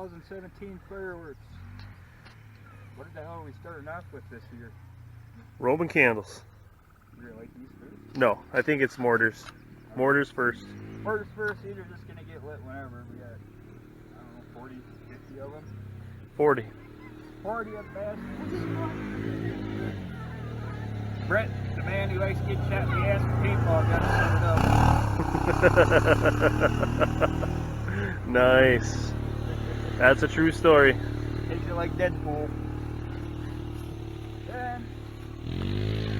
2017 fireworks. What the hell are we starting off with this year? Roman candles. You're gonna like these first? No, I think it's mortars. Mortars first. Mortars first, these are just gonna get lit whenever. We got, I don't know, 40, 50 of them? 40. 40 at best. Brett, the man who likes to get shot in the ass with paintball gun, set it up. Nice. That's a true story. Takes it like Deadpool. Then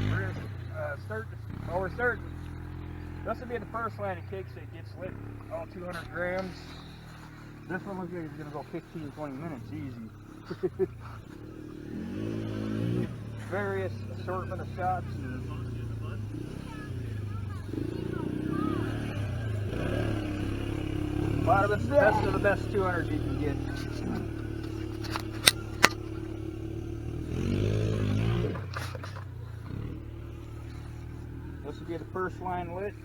we're gonna we're starting. This will be the first line of cakes that gets lit, all 200 grams. This one looks like it's gonna go 15-20 minutes easy. Various assortment of shots. A lot of it's the best of the best 200 you can get. This will be the first line lit.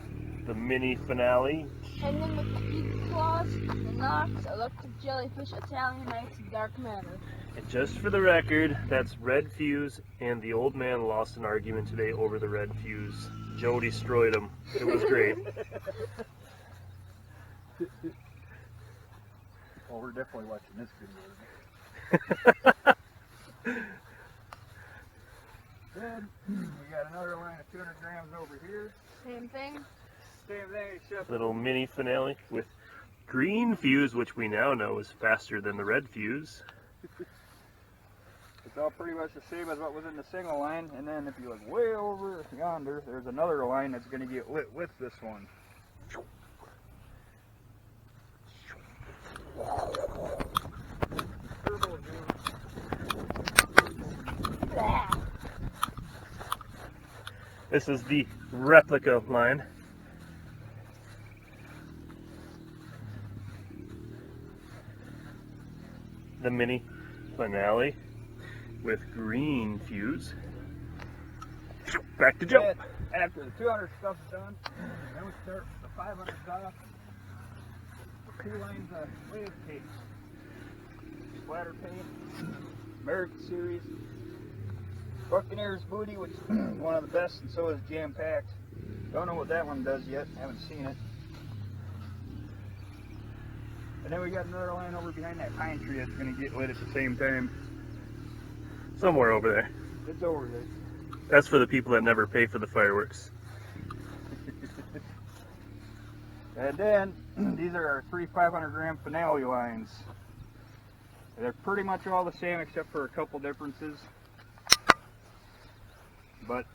The mini finale. And then with the pizza claws, the Knox, electric jellyfish, Italian nights, and dark matter. And just for the record, that's red fuse, and the old man lost an argument today over the red fuse. Joe destroyed him. It was great. Well, we're definitely watching this video. Then we got another line of 200 grams over here. Same thing. Same thing, except Little mini finale with green fuse, which we now know is faster than the red fuse. it's all pretty much the same as what was in the single line. And then if you look way over yonder, there's another line that's going to get lit with this one. This is the replica line. The mini finale with green fuse. Back to Joe. And after the 200 stuff's done, then we start the 500 off. 2 lines of wave tape. Splatter paint. American Series. Buccaneers Booty, which is one of the best, and so is Jam Packed. Don't know what that one does yet, haven't seen it. And then we got another line over behind that pine tree that's going to get lit at the same time. Somewhere over there. It's over there. That's for the people that never pay for the fireworks. And then, these are our 3 500-gram finale lines. They're pretty much all the same except for a couple differences. But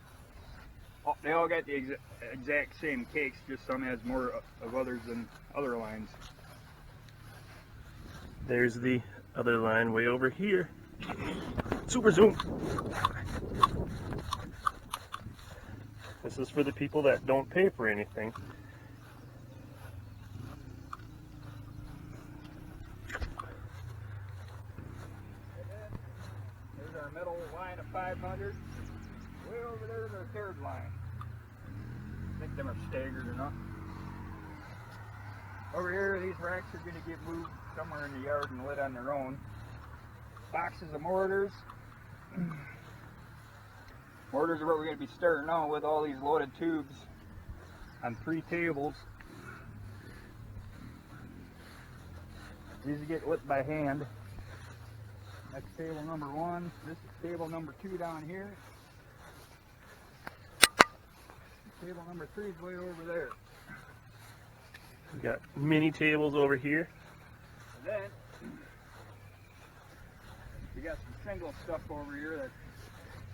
they all got the exact same cakes, just some has more of others than other lines. There's the other line way over here. Super zoom. This is for the people that don't pay for anything. And then there's our middle line of 500. Way over there is our third line. I think them are staggered enough. Over here, these racks are going to get moved somewhere in the yard and lit on their own. Boxes of mortars. Mortars are what we're going to be starting on with, all these loaded tubes on 3 tables. These get lit by hand. That's table number 1. This is table number 2 down here. Table number 3 is way over there. We got mini tables over here. And then we got some single stuff over here that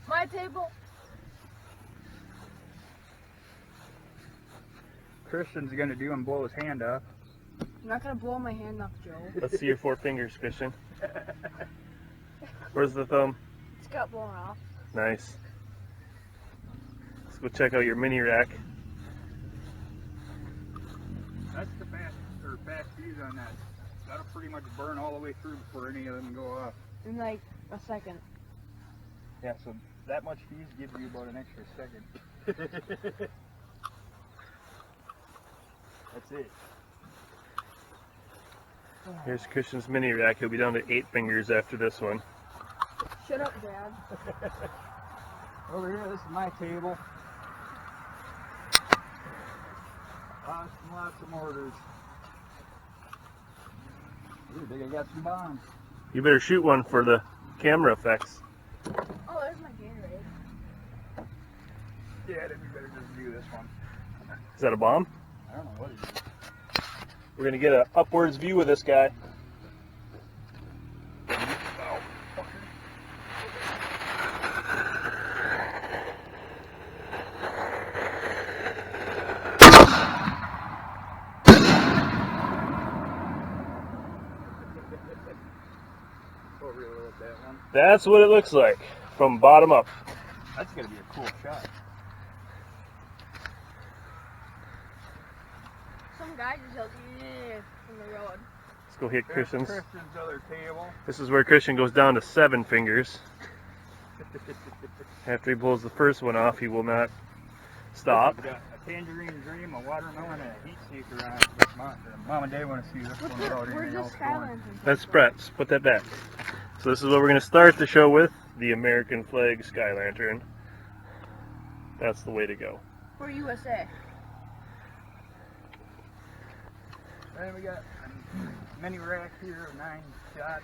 My table. Christian's gonna do and blow his hand off. I'm not gonna blow my hand off, Joe. Let's see your 4 fingers, Christian. Where's the thumb? It's got blown off. Nice. Let's go check out your mini rack. That's the fast fuse on that. That'll pretty much burn all the way through before any of them go off. In like a second. Yeah, so that much fuse gives you about an extra second. That's it. Here's Christian's mini rack. He'll be down to 8 fingers after this one. Shut up, Dad. Over here, this is my table. Lots of mortars. Ooh, I think I got some bombs. You better shoot one for the camera effects. Oh, there's my Gatorade. Yeah, I think we better just do this one. Is that a bomb? I don't know what it is. We're going to get an upwards view of this guy. That one. That's what it looks like from bottom up. That's gonna be a cool shot. Some guy just yelled, yeah, from the road. Let's go hit Christian's. Christian's other table. This is where Christian goes down to 7 fingers. After he pulls the first one off, he will not stop. We've got a tangerine dream, a watermelon, and a heat seeker on it. Mom and Dad want to see this one without Where's anything the else sky going. lantern? That's Brett's. Put that back. So this is what we're going to start the show with. The American flag sky lantern. That's the way to go. For USA. And we got a mini rack here, 9 shots.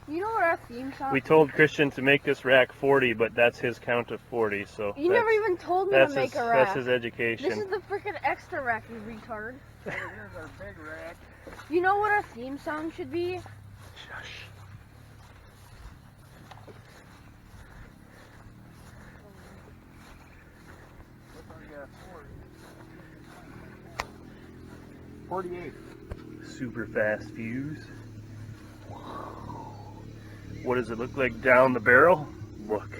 You know what our theme song? We told Christian to make this rack 40, but that's his count of 40. So You never even told me to make a rack. That's his education. This is the freaking extra rack, you retard. Here's our big rack. You know what our theme song should be? Shush. This one got 48. Super fast fuse. What does it look like down the barrel? Look.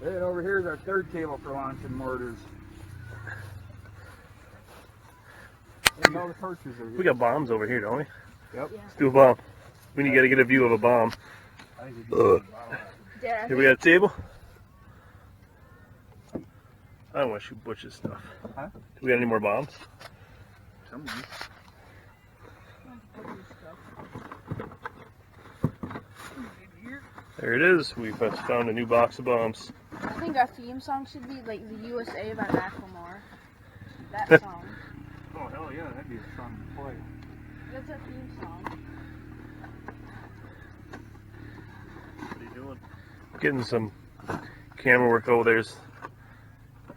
And over here is our third table for launching mortars. And all the torches are here. We got bombs over here, don't we? Yep. Yeah. Let's do a bomb. We need to get a view of a bomb. I think we do Dad, I Here we got a table. I don't want to shoot Butch's stuff. Huh? Do we got any more bombs? Somebody. There it is. We've found a new box of bombs. I think our theme song should be like the USA by Macklemore. That song. Oh, hell yeah, that'd be a song to play. That's our theme song. What are you doing? Getting some camera work. Oh, there's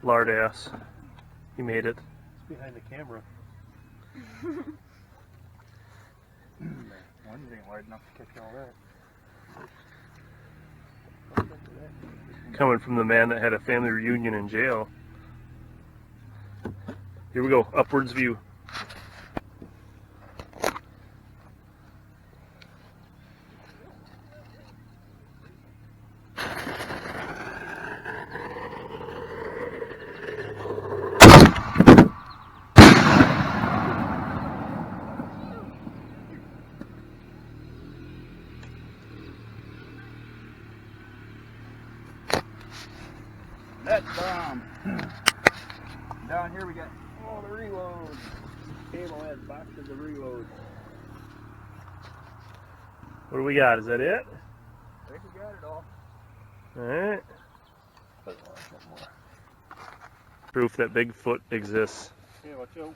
Lard Ass. He made it. It's behind the camera. One's ain't wide enough to catch all that. Coming from the man that had a family reunion in jail. Here we go, upwards view. That's bomb. Down here we got all the reloads. Table has boxes of reloads. What do we got? Is that it? I think we got it all. Alright. Proof that Bigfoot exists. Yeah, watch out.